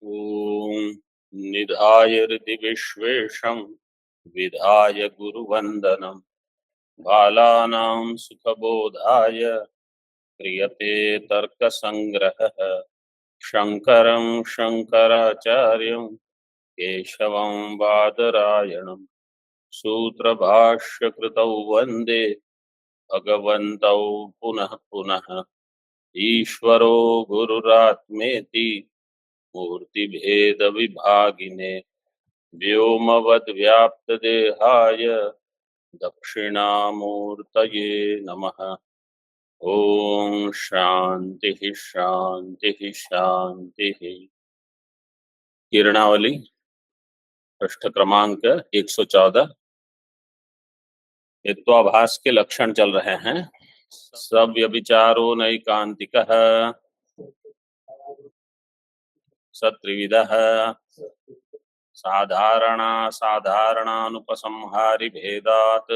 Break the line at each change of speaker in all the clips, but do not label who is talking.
ॐ निधाय हृदि विश्वेशं विधाय गुरुवन्दनं बालानां सुखबोधाय क्रियते तर्कसङ्ग्रहः शङ्करं शङ्कराचार्यं केशवं बादरायणं सूत्रभाष्यकृतौ वन्दे भगवन्तौ पुनः पुनः ईश्वरो गुरुरात्मेति मूर्तिभेदविभागिने व्योमवद्व्याप्तदेहाय दक्षिणामूर्तये नमः। ओम शांति शांति शांति। किरणावली पृष्ठ क्रमांक 114। हेत्वाभास के लक्षण चल रहे हैं। सव्यभिचारो नैकांतिकः सत्रिविधः साधारणानुपसंहारि भेदात्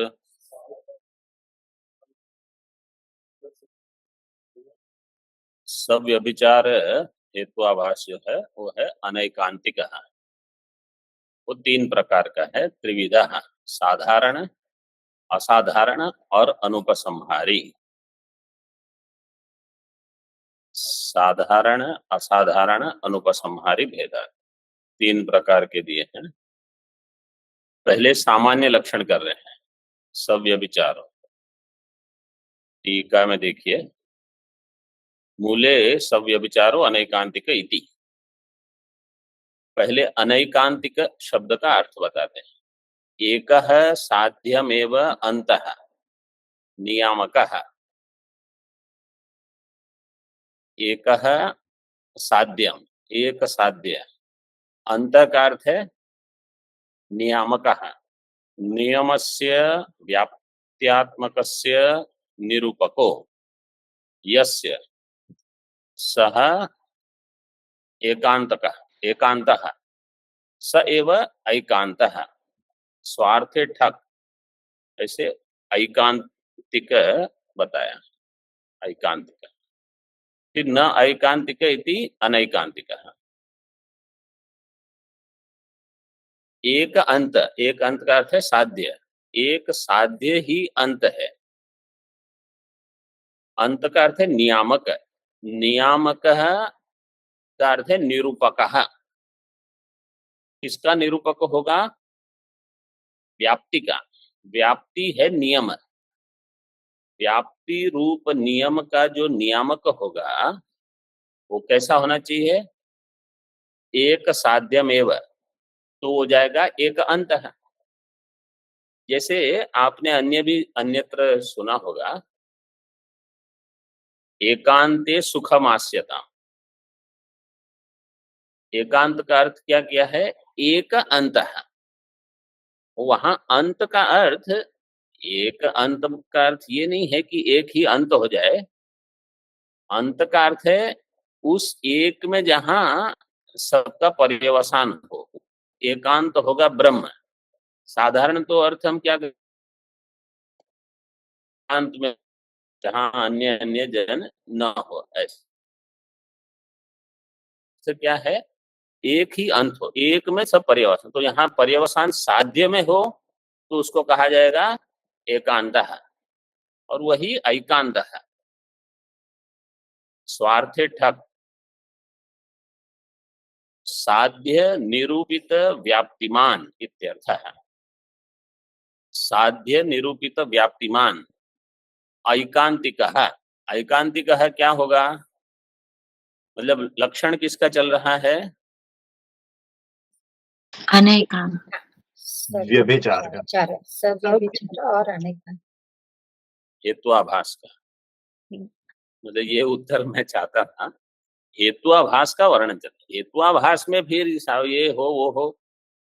सव्यभिचार हेत्वाभास जो है वो है अनैकांतिक। वो तीन प्रकार का है। त्रिविधा, साधारण, असाधारण और अनुपसंहारी। साधारण, असाधारण, अनुपसंहारी भेदा तीन प्रकार के दिए हैं। पहले सामान्य लक्षण कर रहे हैं सव्यभिचारो। टीका में देखिए, मूले सव्यभिचारो अनैकांतिक इति। पहले अनैकांतिक शब्द का अर्थ बताते हैं। एकः साध्यमेव अंतः नियामकः। एकः साध्यम, एक साध्य। अंत का अर्थ है नियामकः। नियमस्य व्याप्त्यात्मकस्य निरूपको यस्य सः एकांतकः एकांतः स एव ऐकांतः। स्वार्थे ठक, ऐसे ऐकांतिक बताया। ऐकांतिक, फिर न ऐकांतिक इति अनैकांतिक। एक अंत, एक अंत का अर्थ है साध्य। एक साध्य ही अंत है। अंत का अर्थ है नियामक। नियामक का अर्थ है निरूपक। किसका निरूपक होगा? व्याप्ति का। व्याप्ति है नियम। व्याप्ति रूप नियम का जो नियामक होगा वो कैसा होना चाहिए? एक साध्यमेव, तो हो जाएगा एक अंत है। जैसे आपने अन्यत्र सुना होगा, एकांते सुखमास्यता। एकांत का अर्थ क्या किया है? एक अंत है। वहां अंत का अर्थ, एक अंत का अर्थ ये नहीं है कि एक ही अंत हो जाए। अंत का अर्थ है उस एक में जहां सबका पर्यवसान हो। एकांत होगा ब्रह्म। साधारण तो अर्थ हम क्या करते, अंत में जहां अन्य अन्य जन न हो, ऐसे क्या है? एक ही अंत हो, एक में सब पर्यवसान। तो यहाँ पर्यवसान साध्य में हो तो उसको कहा जाएगा एकांत है, और वही ऐकांत है। स्वार्थे ठक, साध्य निरूपित व्याप्तिमान इत्यर्थ है। साध्य निरूपित व्याप्तिमान ऐकांतिक है। ऐकांतिक है क्या होगा? मतलब लक्षण किसका चल रहा है?
अनैकांत,
व्यभिचार का।
सव्यभिचार और अनैकांत।
हेत्वाभास का। मतलब ये उत्तर मैं चाहता था। हेत्वाभास का वर्णन चलता। हेत्वाभास में फिर ये हो वो हो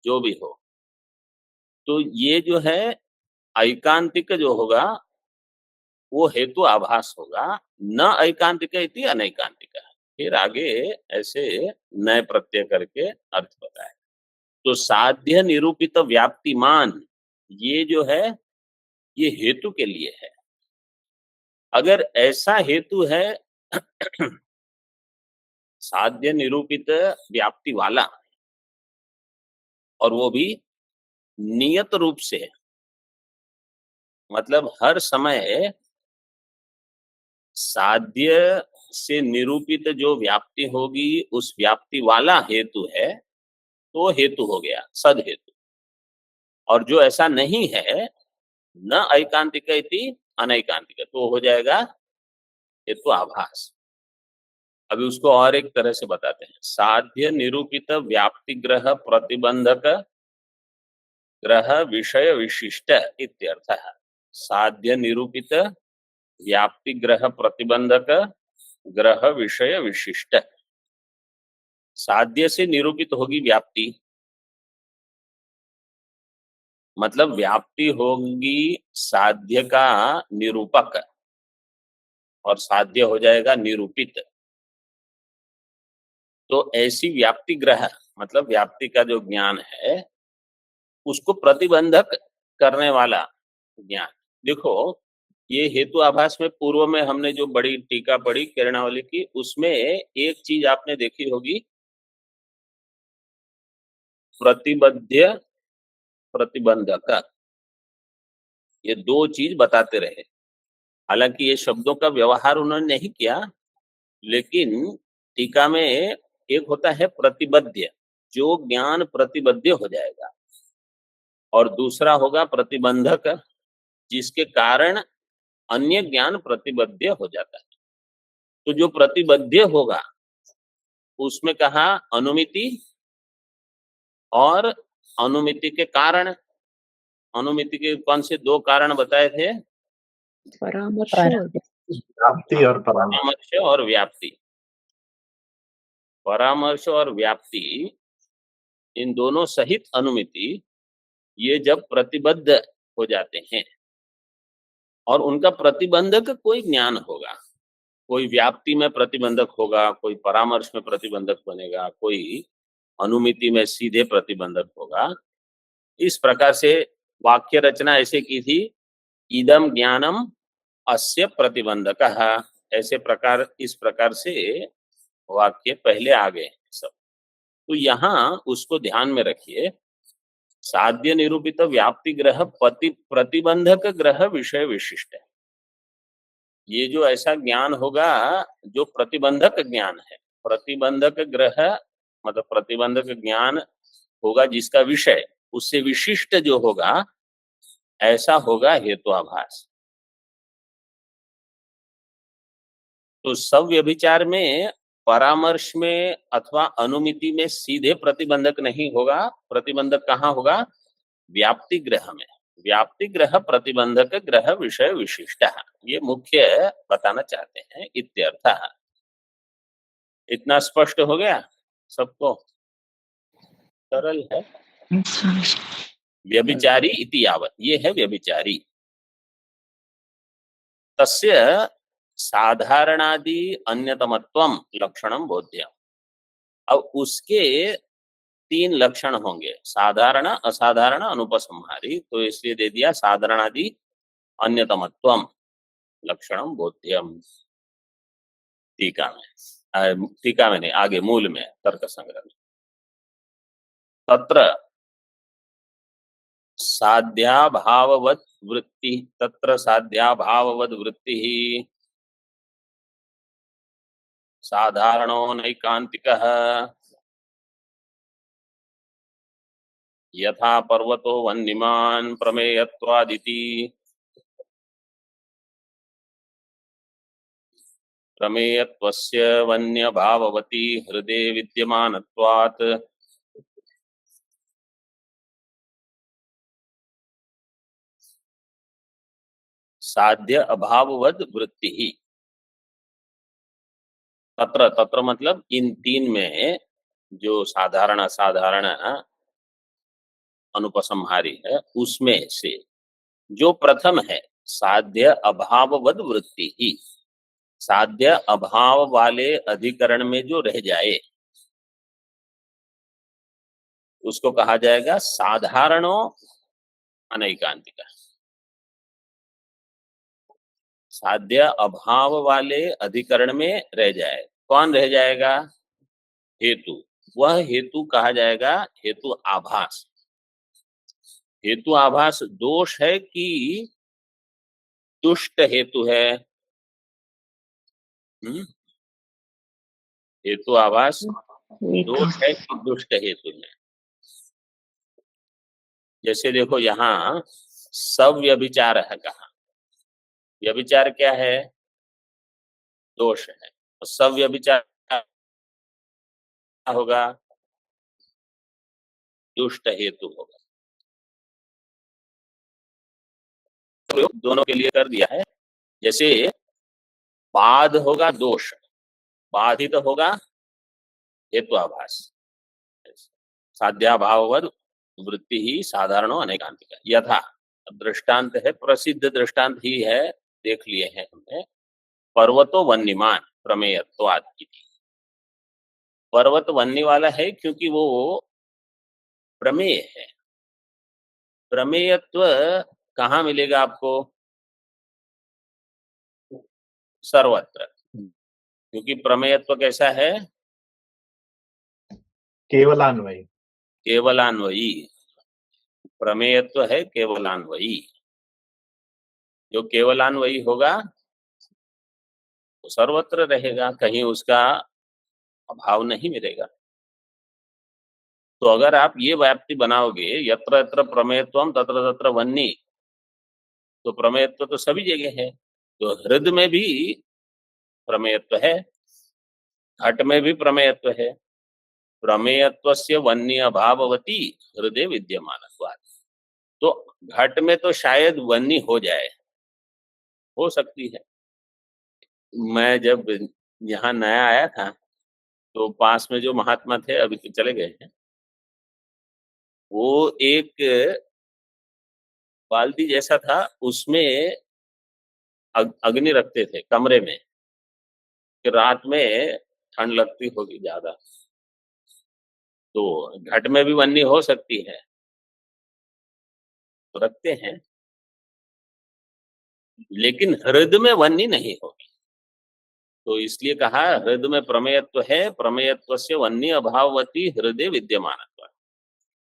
जो भी हो, तो ये जो है ऐकांतिक जो होगा वो हेतु आभास होगा। न ऐकांतिक इति अनैकांतिक। फिर आगे ऐसे नए प्रत्यय करके अर्थ बताए। तो साध्य निरूपित व्याप्तिमान ये जो है ये हेतु के लिए है। अगर ऐसा हेतु है साध्य निरूपित व्याप्ति वाला, और वो भी नियत रूप से, मतलब हर समय साध्य से निरूपित जो व्याप्ति होगी उस व्याप्ति वाला हेतु है तो हेतु हो गया सद हेतु। और जो ऐसा नहीं है, न ऐकांतिक इति अनैकांतिक, तो हो जाएगा हेतु आभास। अभी उसको और एक तरह से बताते हैं। साध्य निरूपित व्याप्ति ग्रह प्रतिबंधक ग्रह विषय विशिष्ट इत्यर्थः। साध्य निरूपित व्याप्ति ग्रह प्रतिबंधक ग्रह विषय विशिष्ट। साध्य से निरूपित होगी व्याप्ति, मतलब व्याप्ति होगी साध्य का निरूपक, और साध्य हो जाएगा निरूपित। तो ऐसी व्याप्ति ग्रह, मतलब व्याप्ति का जो ज्ञान है उसको प्रतिबंधक करने वाला ज्ञान। देखो, ये हेतु आभास में पूर्व में हमने जो बड़ी टीका पढ़ी किरणावली की, उसमें एक चीज आपने देखी होगी, प्रतिबद्ध प्रतिबंधक, ये दो चीज बताते रहे। हालांकि ये शब्दों का व्यवहार उन्होंने नहीं किया, लेकिन टीका में एक होता है प्रतिबद्ध, जो ज्ञान प्रतिबद्ध हो जाएगा, और दूसरा होगा प्रतिबंधक, जिसके कारण अन्य ज्ञान प्रतिबद्ध हो जाता है। तो जो प्रतिबद्ध होगा उसमें कहा अनुमिति, और अनुमिति के कारण, अनुमिति के कौन से दो कारण बताए थे?
परामर्श
व्याप्ति और परामर्श।
परामर्श और व्याप्ति। परामर्श और व्याप्ति, इन दोनों सहित अनुमिति, ये जब प्रतिबद्ध हो जाते हैं और उनका प्रतिबंधक कोई ज्ञान होगा, कोई व्याप्ति में प्रतिबंधक होगा, कोई परामर्श में प्रतिबंधक बनेगा, कोई अनुमिति में सीधे प्रतिबंधक होगा। इस प्रकार से वाक्य रचना ऐसे की थी, इदम ज्ञानम अस्य प्रतिबंधकः। ऐसे प्रकार, इस प्रकार से वाक्य पहले आ गए सब। तो यहाँ उसको ध्यान में रखिए, साध्य निरूपित व्याप्ति ग्रह प्रतिबंधक ग्रह विषय विशिष्ट है। ये जो ऐसा ज्ञान होगा जो प्रतिबंधक ज्ञान है, प्रतिबंधक ग्रह मतलब प्रतिबंधक ज्ञान होगा जिसका विषय उससे विशिष्ट जो होगा, ऐसा होगा हेतुआभास। तो सव्यभिचार में, परामर्श में अथवा अनुमिति में सीधे प्रतिबंधक नहीं होगा। प्रतिबंधक कहाँ होगा? व्याप्ति ग्रह में। व्याप्ति ग्रह प्रतिबंधक ग्रह विषय विशिष्ट, ये मुख्य बताना चाहते हैं इत्यर्थः। इतना स्पष्ट हो गया सबको? सरल है। व्यभिचारी इति यावत्, ये है व्यभिचारी। तस्य साधारणादि अन्यतमत्वम लक्षणम बोध्यम। अब उसके तीन लक्षण होंगे, साधारण, असाधारण, अनुपसंहारी। तो इसलिए दे दिया साधारणादि अन्यतमत्वम लक्षणम बोध्यम। टीका में नहीं, आगे मूल में तर्क संग्रह में। तत्र साध्याभाववत् वृत्ति, तत्र साध्याभाववद् वृत्ति साधारणो नैकांतिकः यथा पर्वतो वह्निमान् प्रमेयत्वादिति। प्रमेयत्वस्य वन्यभाववती हृदये विद्यमानत्वात् साध्य अभाववद् वृत्ति ही। तत्र, तत्र मतलब इन तीन में जो साधारण, असाधारण, अनुपसंहारी है, उसमें से जो प्रथम है साध्य अभाववद् वृत्ति ही, साध्य अभाव वाले अधिकरण में जो रह जाए उसको कहा जाएगा साधारणो अनैकांतिका। साध्य अभाव वाले अधिकरण में रह जाए, कौन रह जाएगा? हेतु, वह हेतु कहा जाएगा हेतु आभास। हेतु आभास दोष है कि दुष्ट हेतु है? हेतु आभास दोष है कि दुष्ट हेतु है? जैसे देखो यहाँ सव्यभिचार है, कहा व्यभिचार क्या है? दोष है। तो सव्यभिचार क्या होगा? दुष्ट हेतु होगा। प्रयोग दोनों के लिए कर दिया है। जैसे बाध होगा दोष, बाधित होगा हेतु आभास। साध्याभाववद वृत्ति ही साधारणो अनेकांतिका। यथा दृष्टांत है, प्रसिद्ध दृष्टांत ही है, देख लिए हैं हमने। पर्वतो वन्यमान प्रमेयत्वाद इति। पर्वत वन्य वाला है क्योंकि वो प्रमेय है। प्रमेयत्व कहाँ मिलेगा आपको? सर्वत्र। क्योंकि प्रमेयत्व कैसा है?
केवलान्वयी।
केवलान्वयी। प्रमेयत्व है केवलान्वयी। जो केवलान्वयी होगा वो सर्वत्र रहेगा, कहीं उसका अभाव नहीं मिलेगा। तो अगर आप ये व्याप्ति बनाओगे, यत्र यत्र प्रमेयत्वम तत्र तत्र वन्नी, तो प्रमेयत्व तो सभी जगह है। तो हृदय में भी प्रमेयत्व है, घट में भी प्रमेयत्व है। प्रमेयत्वस्य वन्य अभाववती हृदय विद्यमानत्वात्। तो घट में तो शायद वन्नी हो जाए, हो सकती है। मैं जब यहाँ नया आया था तो पास में जो महात्मा थे, अभी तो चले गए हैं, वो एक बाल्टी जैसा था, उसमें अग्नि रखते थे कमरे में कि रात में ठंड लगती होगी ज्यादा, तो घट में भी वन्नी हो सकती है, तो रखते हैं। लेकिन हृदय में वन्नी नहीं होगी, तो इसलिए कहा हृदय में प्रमेयत्व है, प्रमेयत्व से वन्नी अभाववती हृदय विद्यमान।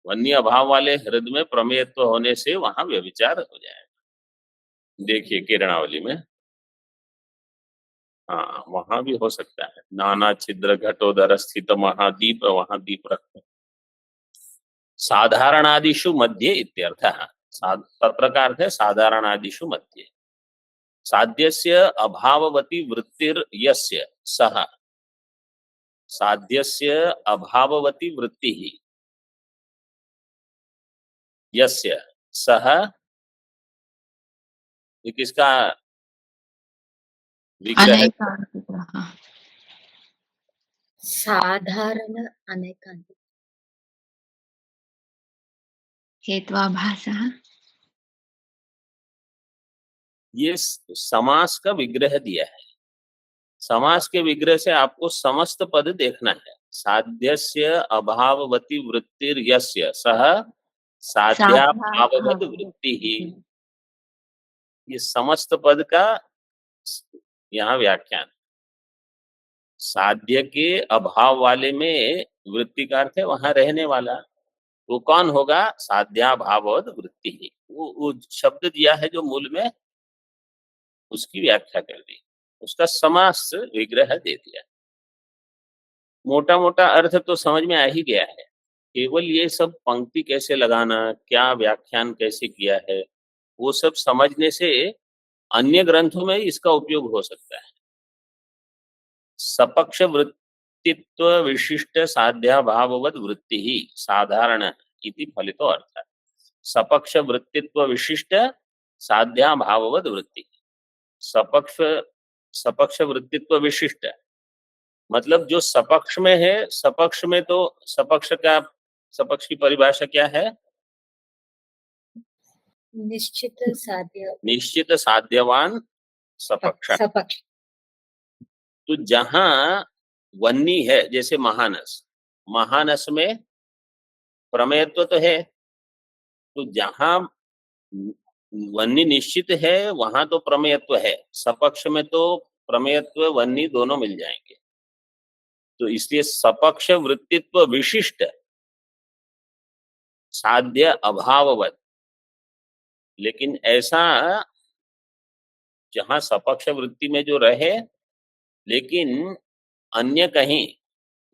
वन्य अभाव वाले हृदय में प्रमेयत्व होने से वहां व्यभिचार हो जाएगा। देखिए किरणावली में, हाँ वहां भी हो सकता है। नाना छिद्र घटोदर स्थित महादीप, वहां दीप रखते। साधारणादिषु मध्ये इत्यर्थः। तत्र का अर्थ है साधारणादिषु मध्ये। साध्यस्य अभाववती वृत्तिर यस्य सः। साध्यस्य अभाववती वृत्ति ही यस्य सः, ये किसका विग्रह है?
साधारण अनेकांतिक हेत्वाभासः।
ये समास का विग्रह दिया है। समास के विग्रह से आपको समस्त पद देखना है। साध्यस्य अभाववती वृत्तिर यस्य सह साध्याभाववद वृत्ति ही, ये समस्त पद का यहाँ व्याख्यान। साध्य के अभाव वाले में वृत्ति का अर्थ है वहां रहने वाला, वो कौन होगा? साध्याभाववद वृत्ति ही। वो शब्द दिया है जो मूल में, उसकी व्याख्या कर दी, उसका समास विग्रह दे दिया। मोटा मोटा अर्थ तो समझ में आ ही गया है। केवल ये सब पंक्ति कैसे लगाना, क्या व्याख्यान कैसे किया है, वो सब समझने से अन्य ग्रंथों में इसका उपयोग हो सकता है। सपक्ष वृत्तित्व विशिष्ट साध्याभाववद वृत्ति ही साधारण इति फलितो अर्थ। सपक्ष वृत्तित्व विशिष्ट साध्याभाववद वृत्ति। सपक्ष सपक्ष वृत्तित्व विशिष्ट मतलब जो सपक्ष में है, सपक्ष में तो सपक्ष की परिभाषा क्या है? निश्चित साध्यवान सपक्ष। तो जहां वन्नी है, जैसे महानस, महानस में प्रमेयत्व तो है, तो जहां वन्नी निश्चित है वहां तो प्रमेयत्व है। सपक्ष में तो प्रमेयत्व वन्नी दोनों मिल जाएंगे। तो इसलिए सपक्ष वृत्तित्व विशिष्ट साध्य अभाववत, लेकिन ऐसा जहां सपक्ष वृत्ति में जो रहे, लेकिन अन्य कहीं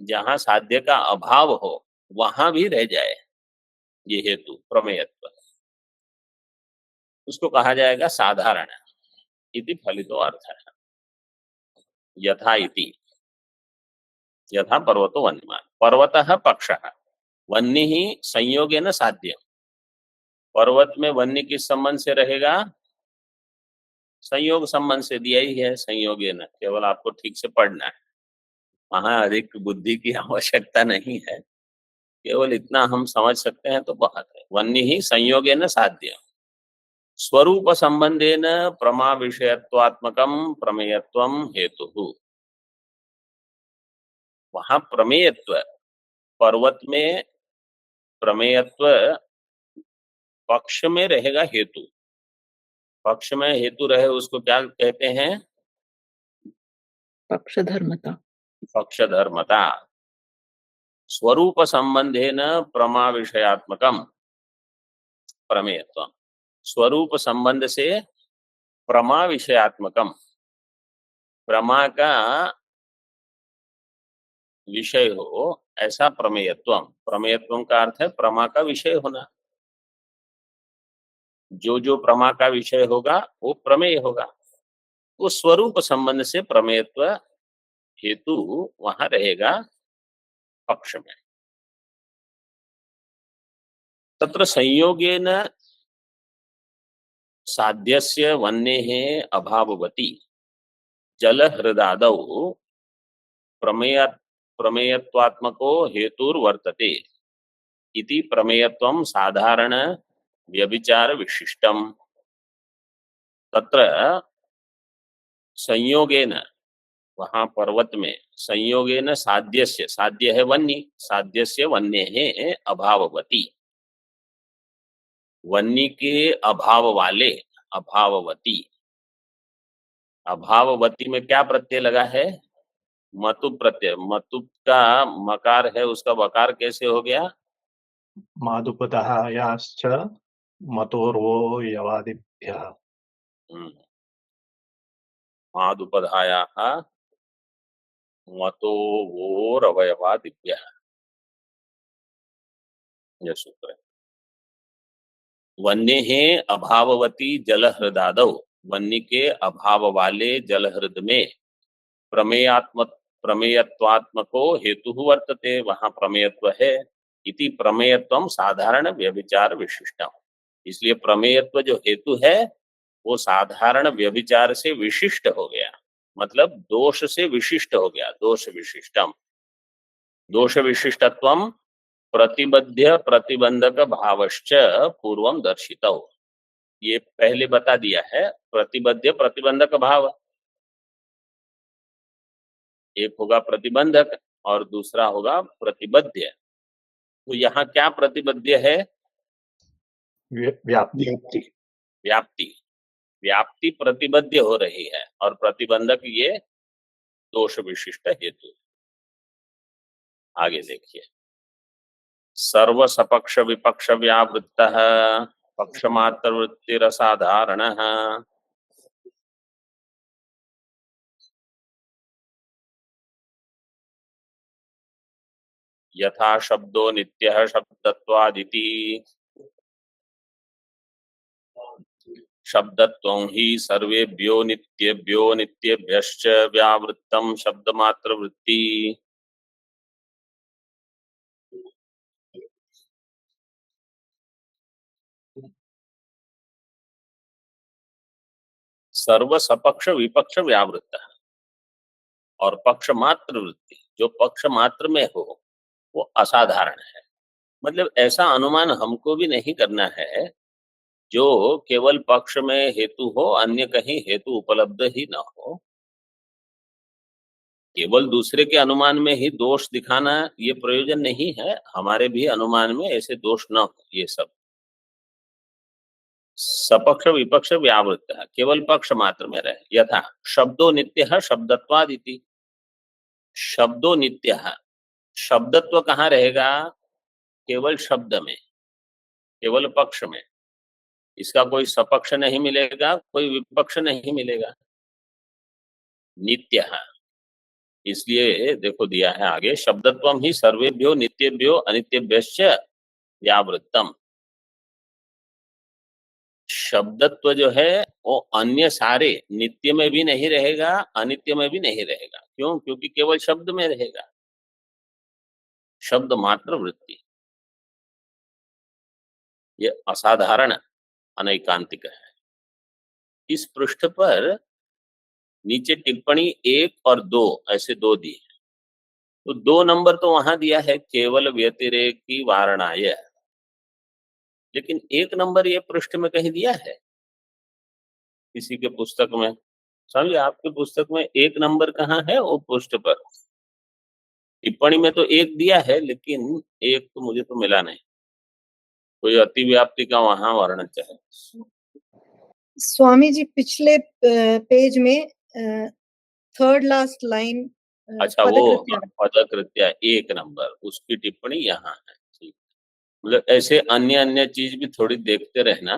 जहां साध्य का अभाव हो वहां भी रह जाए ये हेतु प्रमेयत्व, उसको कहा जाएगा साधारण इति फलितो अर्थ है। यथा इति, यथा पर्वतो वन्यमान, पर्वतः पक्षः वन्य संयोगेन साध्य। पर्वत में वन्य किस संबंध से रहेगा? संयोग संबंध से दिया ही है, संयोगेन, केवल आपको ठीक से पढ़ना है, वहां अधिक बुद्धि की आवश्यकता नहीं है, केवल इतना हम समझ सकते हैं तो बहुत है। वन्य ही संयोगेन साध्य, स्वरूप संबंधेन प्रमा विषयत्वात्मकम प्रमेयत्वम हेतु। वहां प्रमेयत्व, पर्वत में प्रमेयत्व पक्ष में रहेगा हेतु, पक्ष में हेतु रहे उसको क्या कहते हैं?
पक्षधर्मता।
पक्षधर्मता। स्वरूप संबंधेन प्रमा विषयात्मकम प्रमेयत्व, स्वरूप संबंध से प्रमा विषयात्मकम, प्रमा का विषय हो ऐसा प्रमेयत्वम। प्रमेयत्वम का अर्थ है प्रमा का विषय होना, जो जो प्रमा का विषय होगा वो प्रमेय होगा। वो स्वरूप संबंध से प्रमेयत्व हेतु वहां रहेगा पक्ष में। तत्र संयोगेन साध्यस्य वन्येः अभाववती जलहृदादौ प्रमेयत्वात्मको हेतुर्वर्तते इति प्रमेयत्वं साधारण व्यभिचार विशिष्टम। तत्र संयोगेन, वहां पर्वत में संयोगेन साध्यस्य, साध्य है वन्य, साध्यस्य वन्येः अभाववती, वन्य के अभाव वाले, अभाववती। अभाववती में क्या प्रत्यय लगा है? मतु प्रत्यय। मतु का मकार है, उसका वकार कैसे हो गया?
मादुपदहायाश्च मतोर्वो यवादिभ्यः।
मादुपधायाः मतो वोरवयवादिभ्यः, यह सूत्र है। वन्य है अभाववती जलहृदादौ, वन्य के अभाव वाले जलहृद में प्रमेयत्वात्मको हेतु वर्तते, वहां प्रमेयत्व है। इति प्रमेयत्वम साधारण व्यभिचार विशिष्टम, इसलिए प्रमेयत्व जो हेतु है वो साधारण व्यभिचार से विशिष्ट हो गया, मतलब दोष से विशिष्ट हो गया। दोष विशिष्टम, दोष विशिष्टत्वम प्रतिबद्ध प्रतिबंधक भावश्च पूर्वम दर्शितौ, ये पहले बता दिया है। प्रतिबद्ध प्रतिबंधक भाव, एक होगा प्रतिबंधक और दूसरा होगा प्रतिबद्ध। तो यहाँ क्या प्रतिबद्ध है?
व्याप्ति।
व्याप्ति, व्याप्ति प्रतिबद्ध हो रही है, और प्रतिबंधक ये दोष विशिष्ट हेतु। आगे देखिए, सर्व सपक्ष विपक्ष व्यावृत्त पक्षमात्र वृत्तिरसाधारण। यथा शब्दो नित्यः शब्दत्वादिति, शब्दत्वं हि सर्वेभ्यो नित्येभ्यो नित्येभ्यश्च व्यावृत्तं शब्दमात्र वृत्ति। सर्व सपक्ष विपक्ष व्यावृत्त, और पक्ष मात्र वृत्ति, जो पक्ष मात्र में हो वो असाधारण है। मतलब ऐसा अनुमान हमको भी नहीं करना है जो केवल पक्ष में हेतु हो, अन्य कहीं हेतु उपलब्ध ही ना हो। केवल दूसरे के अनुमान में ही दोष दिखाना ये प्रयोजन नहीं है, हमारे भी अनुमान में ऐसे दोष न हो। ये सब सपक्ष विपक्ष व्यावृत्त है, केवल पक्ष मात्र में रहे। यथा शब्दो नित्य शब्दत्वादिति, शब्दो नित्य, शब्दत्व कहाँ रहेगा? केवल शब्द में, केवल पक्ष में। इसका कोई सपक्ष नहीं मिलेगा, कोई विपक्ष नहीं मिलेगा। नित्य, इसलिए देखो दिया है आगे, शब्दत्वम ही सर्वेभ्यो नित्येभ्यो अनित्येभ्यश्च व्यावृत्तम। शब्दत्व जो है वो अन्य सारे नित्य में भी नहीं रहेगा, अनित्य में भी नहीं रहेगा। क्यों? क्योंकि केवल शब्द में रहेगा, शब्द मात्र वृत्ति। ये असाधारण अनैकांतिक है। इस पृष्ठ पर नीचे टिप्पणी 1 और 2 ऐसे दो दी है। तो 2 नंबर तो वहां दिया है केवल व्यतिरेकी वारणाय, लेकिन 1 नंबर ये पृष्ठ में कहीं दिया है किसी के पुस्तक में? समझे, आपके पुस्तक में 1 नंबर कहाँ है? वो पृष्ठ पर टिप्पणी में तो 1 दिया है, लेकिन 1 तो मुझे तो मिला नहीं। कोई अतिव्याप्ति का वहां वर्णन चाहे।
स्वामी जी पिछले पेज में थर्ड लास्ट लाइन,
अच्छा, वो पदकृत्या 1 नंबर, उसकी टिप्पणी यहाँ है। ठीक, मतलब ऐसे अन्य अन्य चीज भी थोड़ी देखते रहना।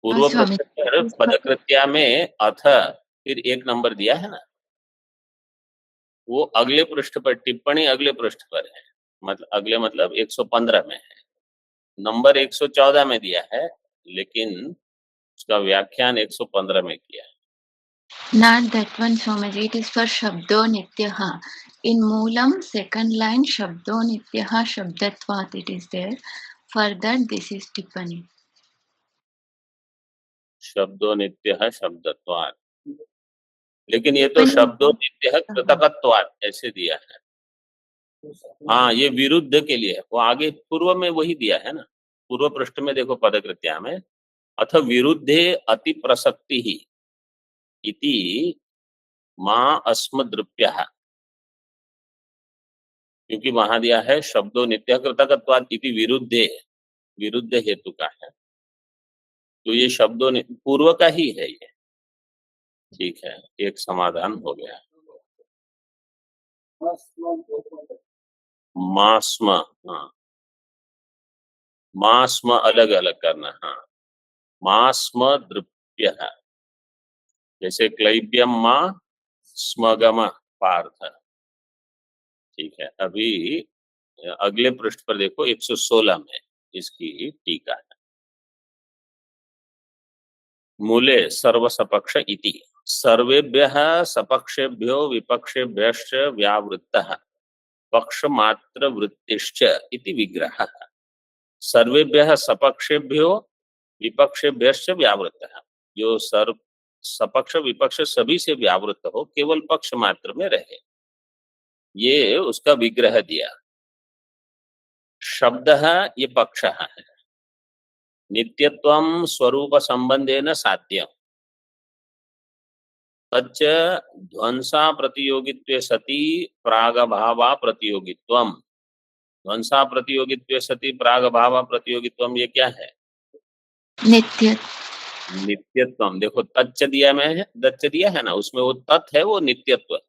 पूर्व पृष्ठ पर पदकृत्या में अथ फिर 1 नंबर दिया है ना, वो अगले पृष्ठ पर टिप्पणी अगले पृष्ठ पर है, मतलब अगले मतलब 115 में है। नंबर 114 में दिया है, लेकिन उसका व्याख्यान 115 में किया है।
Not that one, Swamiji. It is for Shabdo Nityaha. In Moolam, second line, Shabdo Nityaha Shabdatvat, it is there. For that, this is Tippani.
शब्दो नित्य शब्दत्वात्, लेकिन ये तो शब्दो नित्य कृतकत्वात् ऐसे दिया है। हाँ, ये विरुद्ध के लिए है। वो आगे पूर्व में वही दिया है ना, पूर्व पृष्ठ में देखो पदकृत्या में, अथ विरुद्धे अति प्रसक्ति ही इति माँ अस्मद्रुप्यः, क्योंकि वहां दिया है शब्दो नित्य कृतकत्वात् इति विरुद्धे, विरुद्ध हेतु का है। तो ये शब्दों पूर्व का ही है ये। ठीक है, एक समाधान हो गया। मास्म, हाँ, मास्म अलग अलग करना। हाँ, मास्म द्रुप्य, जैसे क्लैब्यम माँ स्मगम पार्थ। ठीक है, अभी अगले पृष्ठ पर देखो 116 में इसकी टीका है। मूले सर्वसपक्ष इति सर्वेभ्यः सपक्षेभ्यो विपक्षेभ्यश्च व्यावृत्तः पक्षमात्र वृत्तिश्च इति विग्रहः। सर्वेभ्यः सपक्षेभ्यो विपक्षेभ्यश्च व्यावृत्तः, जो सर्व सपक्ष विपक्ष सभी से व्यावृत्त हो, केवल पक्ष मात्र में रहे, ये उसका विग्रह दिया। शब्दः ये पक्ष है, नित्यत्वं स्वरूप संबंधेन साध्यम्, तच्च ध्वंसा प्रतियोगित्वे सति प्रागभावा प्रतियोगित्वम्। ध्वंसा प्रतियोगित्वे सति प्रागभावा प्रतियोगित्वम्, ये क्या है?
Nitya.
नित्यत्वम। देखो तच्च दिया में दच्च दिया है ना, उसमें वो तत् है, वो नित्यत्व।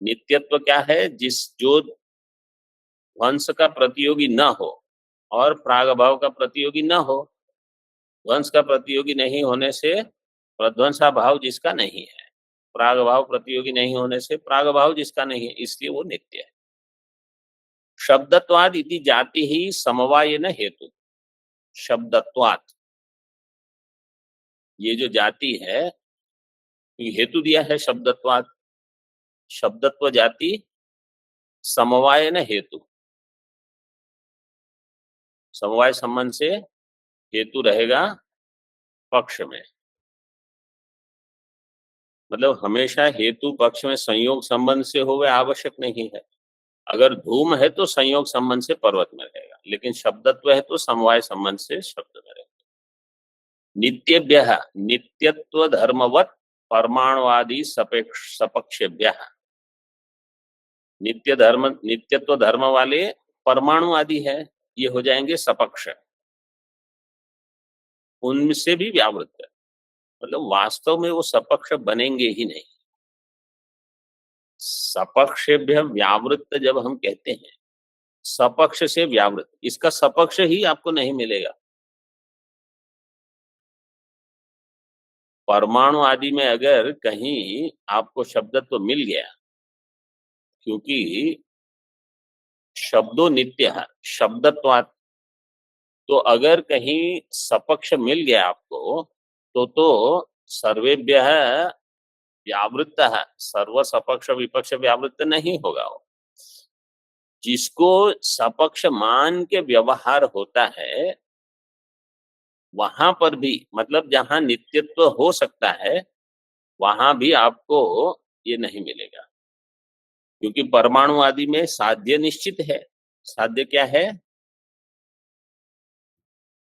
नित्यत्व क्या है? जो ध्वंस का प्रतियोगी न हो और प्रागभाव का प्रतियोगी न हो। ध्वंस का प्रतियोगी नहीं होने से प्रध्वंसा भाव जिसका नहीं है, प्रागभाव प्रतियोगी नहीं होने से प्रागभाव जिसका नहीं है, इसलिए वो नित्य है। शब्दत्वाद इति जाति ही समवायेन हेतु। शब्दत्वात्, ये जो जाति है, हेतु दिया है शब्दत्वात्। शब्दत्व जाति समवायेन हेतु, समवाय संबंध से हेतु रहेगा पक्ष में। मतलब हमेशा हेतु पक्ष में संयोग संबंध से हो, वह आवश्यक नहीं है। अगर धूम है तो संयोग संबंध से पर्वत में रहेगा, लेकिन शब्दत्व है तो समवाय संबंध से शब्द में रहेगा। नित्यभ्यः नित्यत्व धर्मवत् परमाणुवादी सपक्षेभ्यः, नित्य धर्म नित्यत्व धर्म वाले परमाणु आदि है, ये हो जाएंगे सपक्ष, उनसे भी व्यावृत्त। मतलब वास्तव में वो सपक्ष बनेंगे ही नहीं। सपक्षेभ्य व्यावृत्त जब हम कहते हैं, सपक्ष से व्यावृत्त, इसका सपक्ष ही आपको नहीं मिलेगा। परमाणु आदि में अगर कहीं आपको शब्दत्व तो मिल गया, क्योंकि शब्दो नित्य है शब्दत्वात्, तो अगर कहीं सपक्ष मिल गया आपको तो सर्वेभ्य व्यावृत्त है, सर्व सपक्ष विपक्ष व्यावृत्त नहीं होगा वो। जिसको सपक्ष मान के व्यवहार होता है वहां पर भी, मतलब जहां नित्यत्व हो सकता है वहां भी आपको ये नहीं मिलेगा, क्योंकि परमाणु आदि में साध्य निश्चित है। साध्य क्या है?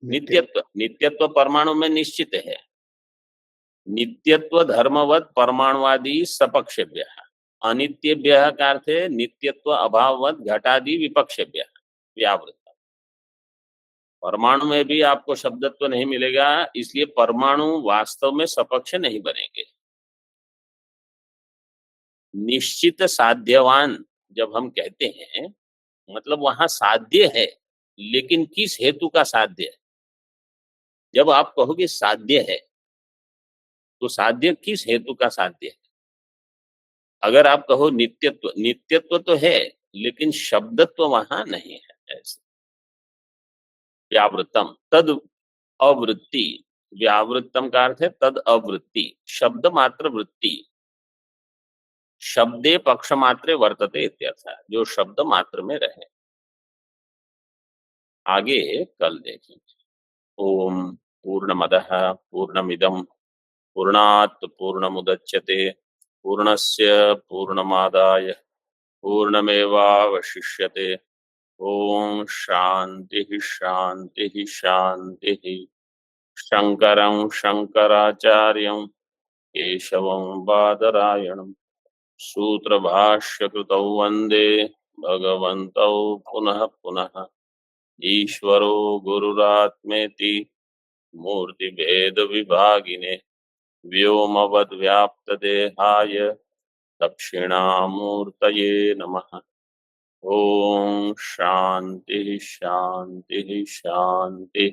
नित्यत्व। नित्यत्व परमाणु में निश्चित है। नित्यत्व धर्मवत परमाणुवादी सपक्षेभ्य, अनित्यभ्य का अर्थ है नित्यत्व अभाववत घटादि विपक्षेभ्य व्यावृत्त। परमाणु में भी आपको शब्दत्व नहीं मिलेगा, इसलिए परमाणु वास्तव में सपक्ष नहीं बनेंगे। निश्चित साध्यवान जब हम कहते हैं, मतलब वहां साध्य है, लेकिन किस हेतु का साध्य है? जब आप कहोगे साध्य है, तो साध्य किस हेतु का साध्य है? अगर आप कहो नित्यत्व, नित्यत्व तो है लेकिन शब्दत्व वहां नहीं है। ऐसे व्यावृत्तम तद अवृत्ति, व्यावृत्तम का अर्थ है तद अवृत्ति, शब्द मात्र वृत्ति, शब्दे पक्ष मात्रे वर्तते इत्यर्थ है, जो शब्द मात्र में रहे। आगे कल देखेंगे। ओम पूर्णमदः पूर्णमिदं पूर्णात् पूर्णमुदच्यते पूर्णस्य पूर्णमादाय पूर्णमेवावशिष्यते। ओम शांति शांति शांति। शंकरं शंकराचार्यं केशवं बादरायणं सूत्रभाष्यकृतौ वन्दे भगवन्तौ पुनः पुनः। ईश्वरो गुरुरात्मेति मूर्तिभेदविभागिने व्योमवद्व्याप्तदेहाय दक्षिणामूर्तये नमः। ओम शांति शांति शांति।